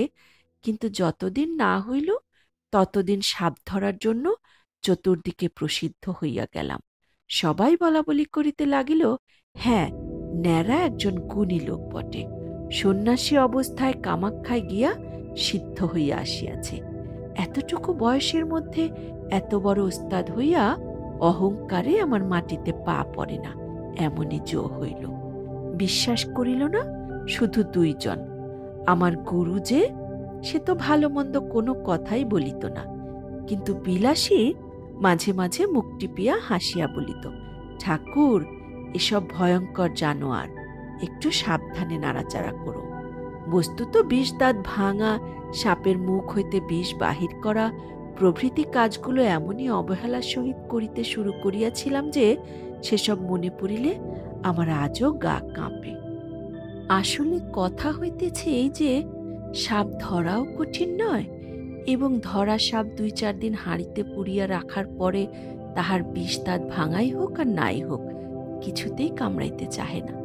A: কিন্তু যতদিন না হইল ততদিন সাপ ধরার জন্য চতুর্দিকে প্রসিদ্ধ হইয়া গেলাম। সবাই বলাবলি করিতে লাগিল, হ্যাঁ, ন্যাড়া একজন গুণী লোক বটে, সন্ন্যাসী অবস্থায় কামাখ্যায় গিয়া সিদ্ধ হইয়া আসিয়াছে। এতটুকু বয়সের মধ্যে এত বড় ওস্তাদ হইয়া অহংকারে আমার মাটিতে পা পড়ে না, এমনই জো হইল। বিশ্বাস করিল না শুধু দুইজন। আমার গুরু যে, সে তো ভালো মন্দ কোনো কথাই বলিত না, কিন্তু বিলাসী মাঝে মাঝে মুখ টিপিয়া হাসিয়া বলিত, ঠাকুর, এসব ভয়ঙ্কর জানোয়ার, একটু সাবধানে নাড়াচাড়া করো। বস্তুত বিষ দাঁত ভাঙা, সাপের মুখ হইতে বিষ বাহির করা প্রভৃতি কাজগুলো এমনই অবহেলার সহিত করিতে শুরু করিয়াছিলাম যে সেসব মনে পড়িলে আমার আজও গা কাঁপে। আসলে কথা হইতেছে এই যে, সাপ ধরাও কঠিন নয় এবং ধরা সাপ ২-৪ দিন হাঁড়িতে পুড়িয়া রাখার পরে তাহার বিষ দাঁত ভাঙাই হোক আর নাই হোক, কিছুতেই কামড়াইতে চাহে না।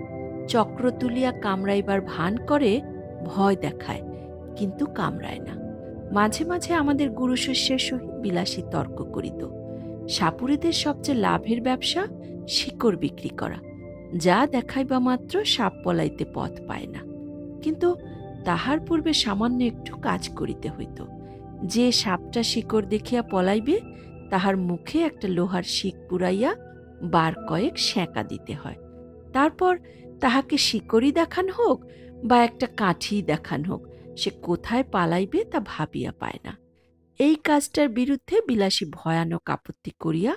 A: চক্র তুলিয়া কামড়াইবার ভান করে, ভয় দেখায়, কিন্তু কামড়ায় না। মাঝে মাঝে আমাদের গুরু শিষ্যের সহিত বিলাসী তর্ক করিত। সাপুরেদের সবচেয়ে লাভের ব্যবসা শিকড় বিক্রি করা, যা দেখাইবা মাত্র সাপ পলাইতে পথ পায় না। কিন্তু তাহার পূর্বে সামান্য একটু কাজ করিতে হইত। যে সাপটা শিকড় দেখিয়া পলাইবে তাহার মুখে একটা লোহার শিক পুরাইয়া বার কয়েক সেঁকা দিতে হয়। তারপর তাহাকে শিকড়ই দেখান হোক বা একটা কাঠি দেখান হোক, সে কোথায় পালাইবে তা ভাবিয়া পায় না। এই কাজটার বিরুদ্ধে বিলাসী ভয়ানক আপত্তি করিয়া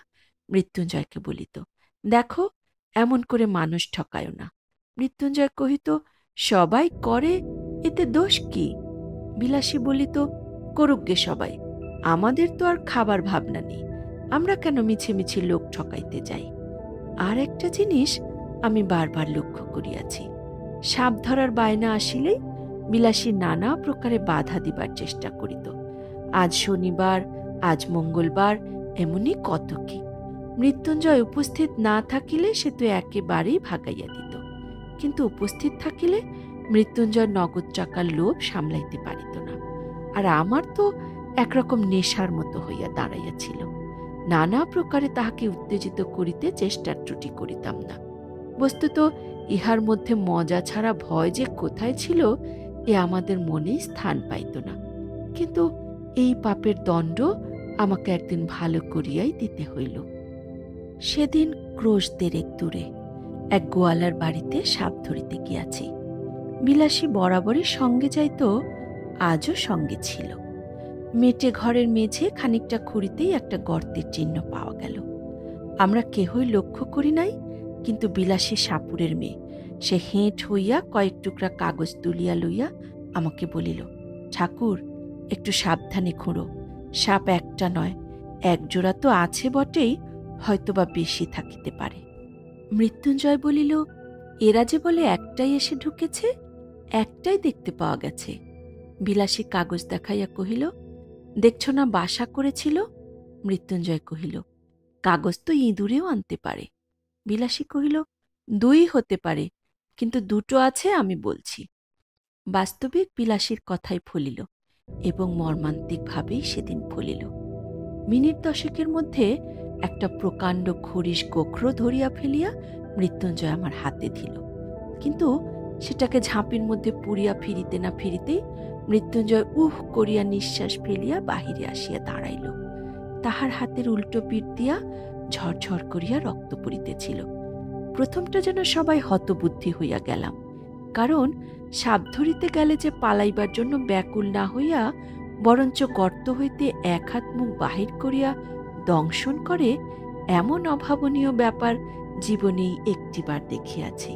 A: মৃত্যুঞ্জয়কে বলিত, দেখো, এমন করে মানুষ ঠকায় না। মৃত্যুঞ্জয় কহিত, সবাই করে, এতে দোষ কি? বিলাসী বলিত, করুক গে সবাই, আমাদের তো আর খাবার ভাবনা নেই, আমরা কেন মিছে মিছে লোক ঠকাইতে যাই? আর একটা জিনিস আমি বারবার লক্ষ্য করিয়াছি, সাপ ধরার বায়না আসিলেই বিলাসী নানা প্রকারে বাধা দিবার চেষ্টা করিত। আজ শনিবার, আজ মঙ্গলবার, এমনই কত কি। মৃত্যুঞ্জয় উপস্থিত না থাকিলে সে তো একেবারেই ভাগাইয়া দিত, কিন্তু উপস্থিত থাকিলে মৃত্যুঞ্জয় নগদ টাকার লোভ সামলাইতে পারিত না। আর আমার তো একরকম নেশার মতো হইয়া দাঁড়াইয়াছিল। নানা প্রকারে তাহাকে উত্তেজিত করিতে চেষ্টার ত্রুটি করিতাম না। বস্তুত ইহার মধ্যে মজা ছাড়া ভয় যে কোথায় ছিল এ আমাদের মনে স্থান পাইত না। কিন্তু এই পাপের দণ্ড আমাকে একদিন ভালো করিয়াই দিতে হইল। সেদিন ক্রোশ ১.৫ দূরে এক গোয়ালার বাড়িতে সাপ ধরিতে গিয়াছি। বিলাসী বরাবরই সঙ্গে যাইতো, আজও সঙ্গে ছিল। মেটে ঘরের মেঝে খানিকটা খুঁড়িতেই একটা গর্তের চিহ্ন পাওয়া গেল। আমরা কেহই লক্ষ্য করি নাই, কিন্তু বিলাসী সাপুরের মেয়ে, সে হেঁট হইয়া কয়েক টুকরা কাগজ তুলিয়া লইয়া আমাকে বলিল, ঠাকুর, একটু সাবধানে খুঁড়ো, সাপ একটা নয়, একজোড়া তো আছে বটেই, হয়তোবা বেশি থাকিতে পারে। মৃত্যুঞ্জয় বলিল, এরা যে বলে একটাই এসে ঢুকেছে, একটাই দেখতে পাওয়া গেছে। বিলাসী কাগজ দেখাইয়া কহিল, দেখছ না বাসা করেছিল? মৃত্যুঞ্জয় কহিল, কাগজ তো ইঁদুরেও আনতে পারে। বিলাসী কহিল, দুই হতে পারে, কিন্তু দুটো আছে আমি বলছি। বাস্তবিক বিলাসীর কথাই ফলিল, এবং মর্মান্তিকভাবেই সেদিন ফলিল। মিনিট দশেকের মধ্যে একটা প্রকাণ্ড খরিস গোখরো ধরিয়া ফেলিয়া মৃত্যুঞ্জয় আমার হাতে দিল, কিন্তু সেটাকে ঝাঁপির মধ্যে পুড়িয়া ফিরিতে না ফিরিতেই মৃত্যুঞ্জয় উহ করিয়া নিঃশ্বাস ফেলিয়া বাহিরে আসিয়া দাঁড়াইল। তাহার হাতের উল্টো পিঠ দিয়া ঝরঝর করিয়া রক্ত পড়িতেছিল। প্রথমটা যেন সবাই হতবুদ্ধি হইয়া গেলাম, কারণ সাপ ধরিতে গেলে যে পালাইবার জন্য ব্যাকুল না হইয়া বরঞ্চ গর্ত হইতে এক হাত মুখ বাহির করিয়া দংশন করে, এমন অভাবনীয় ব্যাপার জীবনেই একটিবার দেখিয়াছি।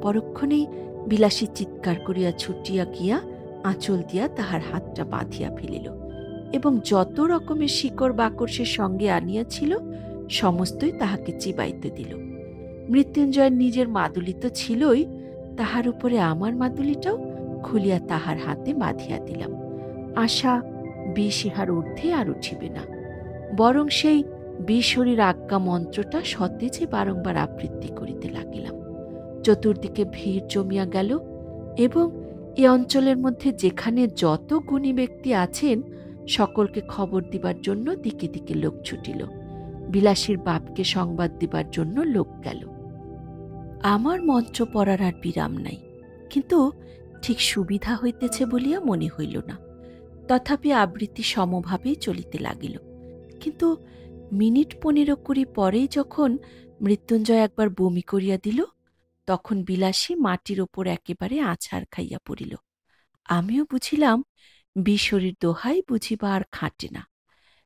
A: পরক্ষণেই বিলাসী চিৎকার করিয়া ছুটিয়া গিয়া আঁচল দিয়া তাহার হাতটা বাঁধিয়া ফেলিল, এবং যত রকমের শিকড় বাকড় সে সঙ্গে আনিয়াছিল সমস্তই তাহাকে চিবাইতে দিল। মৃত্যুঞ্জয়ের নিজের মাদুলি তো ছিলই, তাহার উপরে আমার মাদুলিটাও খুলিয়া তাহার হাতে বাঁধিয়া দিলাম। আশা বিষ ইহার ঊর্ধ্বে আর উঠিবে না, বরং সেই বিশরীর আজ্ঞা মন্ত্রটা সতেজে বারংবার আবৃত্তি করিতে লাগিলাম। চতুর্দিকে ভিড় জমিয়া গেল, এবং এ অঞ্চলের মধ্যে যেখানে যত গুণী ব্যক্তি আছেন সকলকে খবর দিবার জন্য দিকে দিকে লোক ছুটিল। বিলাসীর বাপকে সংবাদ দিবার জন্য লোক গেল। আমার মন্ত্র পড়ার আর বিরাম নাই, কিন্তু ঠিক সুবিধা হইতেছে বলিয়া মনে হইল না। তথাপি আবৃত্তি সমভাবেই চলিতে লাগিল। কিন্তু মিনিট 15-20 পরেই যখন মৃত্যুঞ্জয় একবার বমি করিয়া দিল, তখন বিলাসী মাটির ওপর একেবারে আছাড় খাইয়া পড়িল। আমিও বুঝিলাম বিশরীর দোহাই বুঝিবা আর খাটে না।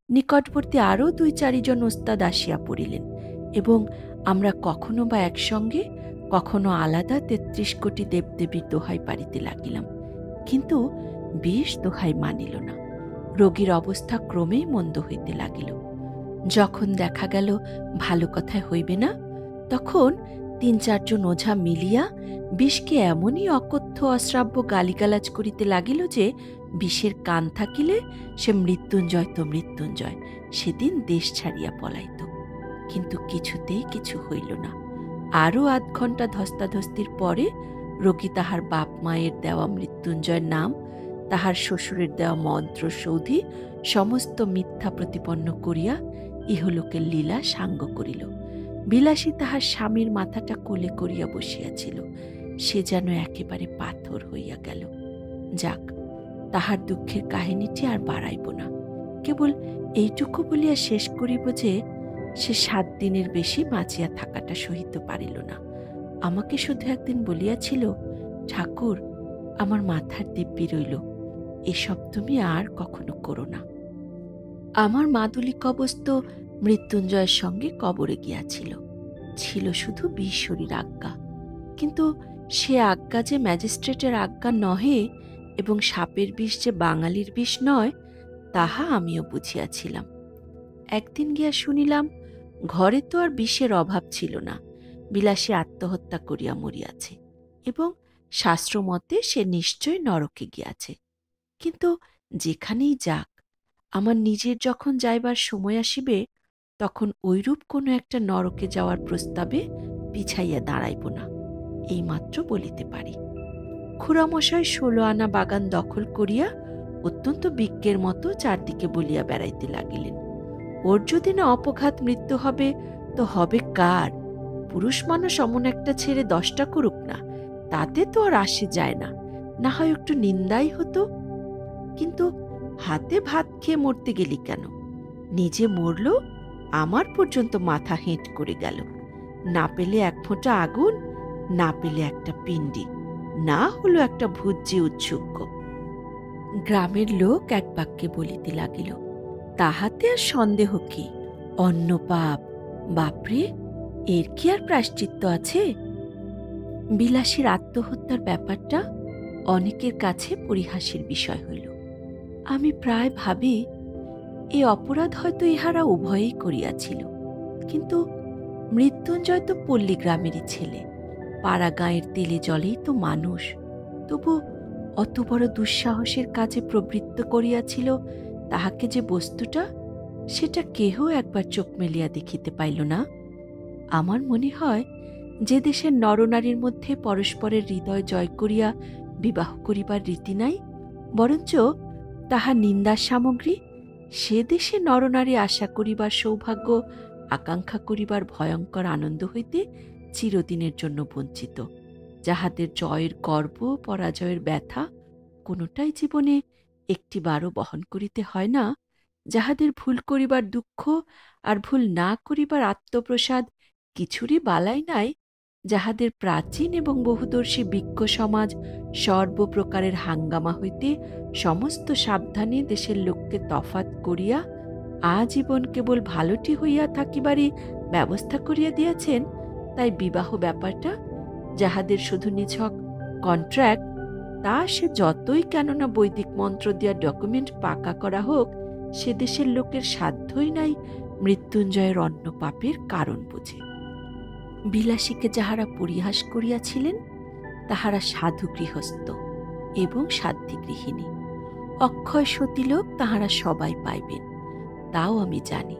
A: নিকটবর্তী আরও 2-4 জন ওস্তাদ আসিয়া পড়িলেন, এবং আমরা কখনো বা একসঙ্গে, কখনো আলাদা 33 কোটি দেবদেবীর দোহাই পাড়িতে লাগিলাম, কিন্তু বিষ দোহাই মানিল না। রোগীর অবস্থা ক্রমেই মন্দ হইতে লাগিল। যখন দেখা গেল ভালো কথায় হইবে না, তখন 3-4 জন ওঝা মিলিয়া বিষকে এমনই অকথ্য অশ্রাব্য গালিগালাজ করিতে লাগিল যে বিষের কান থাকিলে সে মৃত্যুঞ্জয় তো মৃত্যুঞ্জয়, সেদিন দেশ ছাড়িয়া পলাইত। কিন্তু কিছুতেই কিছু হইল না। আরও আধ ঘণ্টা ধস্তাধস্তির পরে রোগী তাহার বাপ মায়ের দেওয়া মৃত্যুঞ্জয়ের নাম, তাহার শ্বশুরের দেওয়া মন্ত্র সৌধি সমস্ত মিথ্যা প্রতিপন্ন করিয়া ইহলোকের লীলা সাঙ্গ করিল। বিলাসী তাহার স্বামীর মাথাটা কোলে করিয়া বসিয়াছিল, সে যেন একেবারে পাথর হইয়া গেল। যাক, তাহার দুঃখের কাহিনীটি আর বাড়াইব না, কেবল এইটুকু বলিয়া শেষ করিব যে সে 7 দিনের বেশি বাঁচিয়া থাকাটা সহিতে পারিল না। আমাকে শুধু একদিন বলিয়াছিল, ঠাকুর, আমার মাথার দিব্যি রইল, এসব তুমি আর কখনো করো না। আমার মাদুলি কবচ তো মৃত্যুঞ্জয়ের সঙ্গে কবরে গিয়াছিল, ছিল শুধু বিশরীর আজ্ঞা। কিন্তু সে আজ্ঞা যে ম্যাজিস্ট্রেটের আজ্ঞা নহে, এবং সাপের বিষ যে বাঙালির বিষ নয়, তাহা আমিও বুঝিয়াছিলাম। একদিন গিয়া শুনিলাম ঘরে তো আর বিষের অভাব ছিল না, বিলাসী আত্মহত্যা করিয়া মরিয়াছে, এবং শাস্ত্রমতে সে নিশ্চয় নরকে গিয়াছে। কিন্তু যেখানেই যাক, আমার নিজের যখন যাইবার সময় আসিবে, তখন ঐরূপ কোনো একটা নরকে যাওয়ার প্রস্তাবে পিছাইয়া দাঁড়াইব না, এইমাত্র বলিতে পারি। খুড়ামশাই 16 আনা বাগান দখল করিয়া অত্যন্ত বিজ্ঞের মতো চারদিকে বলিয়া বেড়াইতে লাগিলেন। ওর যদি না অপঘাত মৃত্যু হবে, তো হবে কার? পুরুষ মানুষ অমন একটা ছেড়ে 10টা করুক না, তাতে তো আর আসে যায় না, না হয় একটু নিন্দাই হতো। কিন্তু হাতে ভাত খেয়ে মরতে গেলি কেন? নিজে মরল, আমার পর্যন্ত মাথা হেঁট করে গেল। না পেলে 1 ফোঁটা আগুন, না পেলে একটা পিণ্ডি, না হলো একটা ভুজ্যি উৎসুক্য। গ্রামের লোক এক বাক্যে বলিতে লাগিল, তাহাতে আর সন্দেহ কি? অন্য পাপ, বাপরে, এর কি আর প্রায়শ্চিত্ত আছে? বিলাসীর আত্মহত্যার ব্যাপারটা অনেকের কাছে পরিহাসের বিষয় হইল। আমি প্রায় ভাবি, এ অপরাধ হয়তো ইহারা উভয়েই করিয়াছিল, কিন্তু মৃত্যুঞ্জয় তো পল্লী গ্রামেরই ছেলে, পাড়া গাঁয়ের তেলে জলেই তো মানুষ, তবু অত বড় দুঃসাহসের কাজে প্রবৃত্ত করিয়াছিল, তাহাকে যে বস্তুটা, সেটা কেহ একবার চোখ মেলিয়া দেখিতে পাইল না। আমার মনে হয়, যে দেশের নরনারীর মধ্যে পরস্পরের হৃদয় জয় করিয়া বিবাহ করিবার রীতি নাই, বরঞ্চ তাহা নিন্দার সামগ্রী, সে দেশে নরনারী আশা করিবার সৌভাগ্য, আকাঙ্ক্ষা করিবার ভয়ঙ্কর আনন্দ হইতে চিরদিনের জন্য বঞ্চিত, যাহাদের জয়ের গর্ব, পরাজয়ের ব্যথা কোনোটাই জীবনে একটিবারও বহন করিতে হয় না, যাহাদের ভুল করিবার দুঃখ আর ভুল না করিবার আত্মপ্রসাদ কিছুরই বালাই নাই, যাহাদের প্রাচীন এবং বহুদর্শী বিজ্ঞ সমাজ সর্বপ্রকারের হাঙ্গামা হইতে সমস্ত সাবধানে দেশের লোককে তফাত করিয়া আজীবন কেবল ভালোটি হইয়া থাকিবারই ব্যবস্থা করিয়া দিয়াছেন, তাই বিবাহ ব্যাপারটা যাহাদের শুধু নিছক কন্ট্রাক্ট, তা সে যতই কেননা বৈদিক মন্ত্র দিয়া ডকুমেন্ট পাকা করা হোক, সে দেশের লোকের সাধ্যই নাই মৃত্যুঞ্জয়ের অন্য পাপের কারণ বুঝে। বিলাসীকে যাহারা পরিহাস করিয়াছিলেন, তাহারা সাধু গৃহস্থ এবং সাধ্বী গৃহিণী। অক্ষয় সতীলোক তাহারা সবাই পাইবেন, তাও আমি জানি,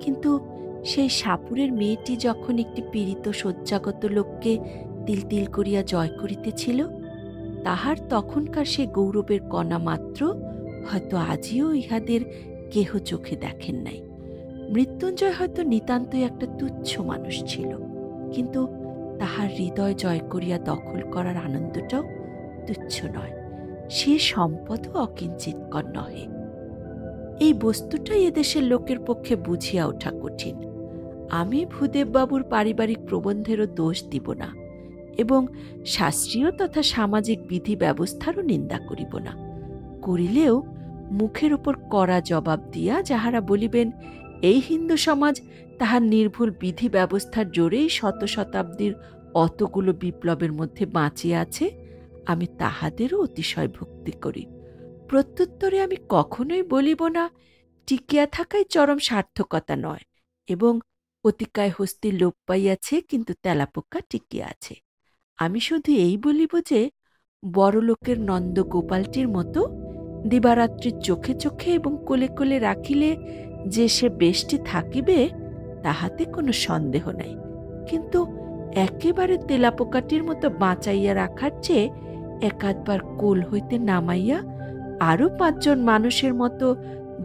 A: কিন্তু সেই সাপুরের মেয়েটি যখন একটি পীড়িত শয্যাগত লোককে তিল তিল করিয়া জয় করিতেছিল, তাহার তখনকার সে গৌরবের কণা মাত্র হয়তো আজিও ইহাদের কেহ চোখে দেখেন নাই। মৃত্যুঞ্জয় হয়তো নিতান্তই একটা তুচ্ছ মানুষ ছিল, কিন্তু তাহার হৃদয় জয় করিয়া দখল করার আনন্দটাও তুচ্ছ নয়, সে সম্পদও অকিঞ্চিৎকর নহে। এই বস্তুটাই এদেশের লোকের পক্ষে বুঝিয়া ওঠা কঠিন। আমি ভূদেববাবুর পারিবারিক প্রবন্ধেরও দোষ দিব না, এবং শাস্ত্রীয় তথা সামাজিক বিধি ব্যবস্থারও নিন্দা করিব না। করিলেও মুখের উপর কড়া জবাব দিয়া যাহারা বলিবেন, এই হিন্দু সমাজ তাহার নির্ভুল বিধি ব্যবস্থার জোরেই শত শতাব্দীর অতগুলো বিপ্লবের মধ্যে বাঁচিয়া আছে, আমি তাহাদেরও অতিশয় ভক্তি করি। প্রত্যুত্তরে আমি কখনোই বলিব না, টিকিয়া থাকাই চরম সার্থকতা নয়, এবং অতিকায় হস্তি লোপ পাইয়াছে, কিন্তু তেলাপোকা টিকিয়া আছে। আমি শুধু এই বলিব যে, বড়লোকের নন্দগোপালটির মতো দিবারাত্রির চোখে চোখে এবং কোলে কোলে রাখিলে যে সে বেশটি থাকিবে, তাহাতে কোনো সন্দেহ নাই, কিন্তু একেবারে তেলাপোকাটির মতো বাঁচাইয়া রাখার চেয়ে একাধবার কোল হইতে নামাইয়া আরও ৫ জন মানুষের মতো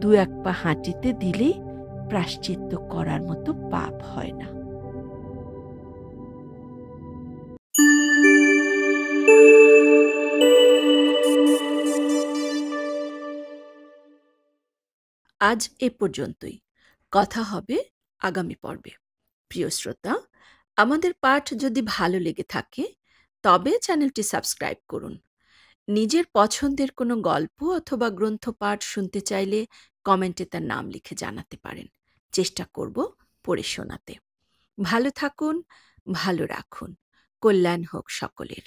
A: ২-১ পা হাঁটিতে দিলেই প্রায়শ্চিত্ত করার মতো পাপ হয় না। আজ এ পর্যন্তই। কথা হবে আগামী পর্বে। প্রিয় শ্রোতা, আমাদের পাঠ যদি ভালো লেগে থাকে, তবে চ্যানেলটি সাবস্ক্রাইব করুন। নিজের পছন্দের কোনো গল্প অথবা গ্রন্থ পাঠ শুনতে চাইলে কমেন্টে তার নাম লিখে জানাতে পারেন। চেষ্টা করব পড়ে শোনাতে। ভালো থাকুন, ভালো রাখুন। কল্যাণ হোক সকলের।